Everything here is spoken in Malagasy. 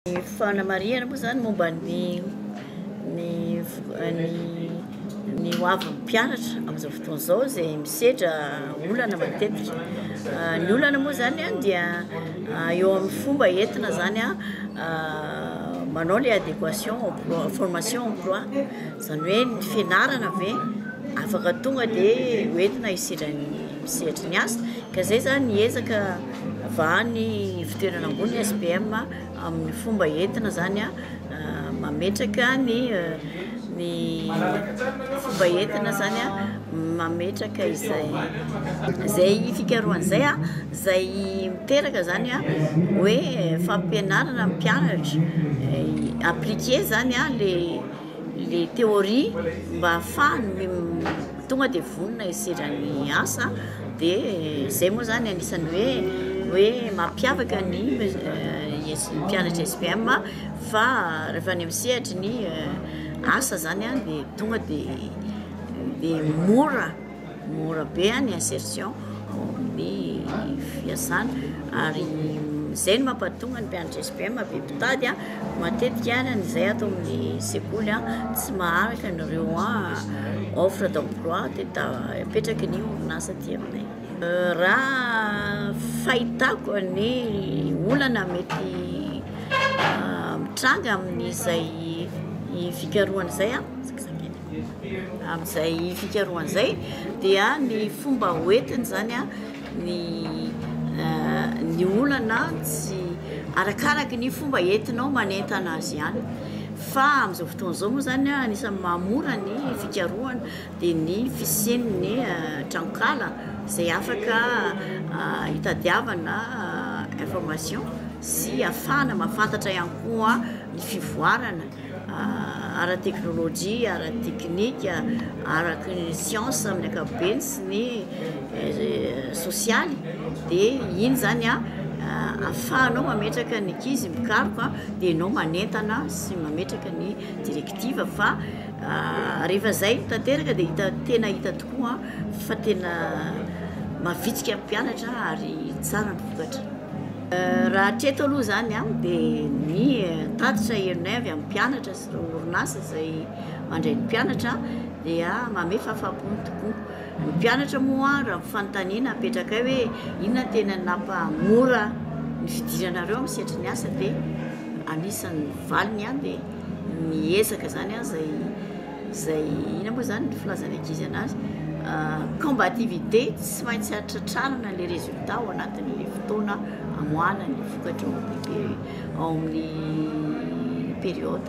Ny fanamariana moa zany momba ny hoavin'ny mpianatra amin'izao fotoana izao zay misedra olana matetika. Ny olana moa zany dia eo amin'ny fomba entina zany manao le adéquation formation emploi, zany hoe ny fianarana ve afaka tonga dia hoentina misedra ny asa, ka zay zany niezaka vahany fitoerana ambony ny SPM amin'ny fomba entina zany mametraka ny fomba entina zany mametraka izay fikarohana zay miteraka zany hoe fampianarana ny mpianatra appliquer zany le théorie mba ahafahany tonga dia vonona hisedra ny asa. Dia zay moa zany anisany hoe mampiavaka ny mpianatra SPM fa rehefa any amin'ny sehatra ny asa zany dia tonga dia mora be ny insertion ny fiasana, ary zay no mampatonga ny mpianatra SPM be mpitady matetika izay atao amin'ny sekoly tsy maharaka n'ireo offre d'emploi dia apetraky ny orinasa aty aminay. Raha fahitako ny olana mety mitranga amin'izay fikarohana zay amin'izay fikarohana zay dia ny fomba hoentiny zany ny olana tsy arakaraky ny fomba entinao manentana azy ihany, fa amin'izao fotoana izao moa zany anisany mahamora ny fikarohana dia ny fisian'ny tranokala zay afaka hitadiavana information sy ahafahana mahafantatra ihany koa ny fivoarana ara-teknôlôjia, ara-teknika, araky ny siansa amin'ny ankapobeny sy ny sosialy. Dia iny zany ahafahanao mametraka ny ankizy mikaroka dia ianao manentana sy mametraka ny direktiva, fa rehefa zay tanteraka dia tena hita tokoa fa tena mavitsika mpianatra ary tsara ny vokatra. Raha hatreto aloha zany dia ny tatitra herinay avy amin'ny mpianatra sy orinasa zay mandray ny mpianatra dia mame fahafaham-pony tokoa. Ny mpianatra moa raha fanontaniana apetraka hoe inona tena nampamora ny fidiranareo misedra ny asa, dia anisan'ny valiny dia miezaka zany zay ina moa zany filazana ankizy anazy combativité, tsy maintsy hatratrarana le résultat ao anatin'le fotoana amoahana ny vokatra ao amin'ny période.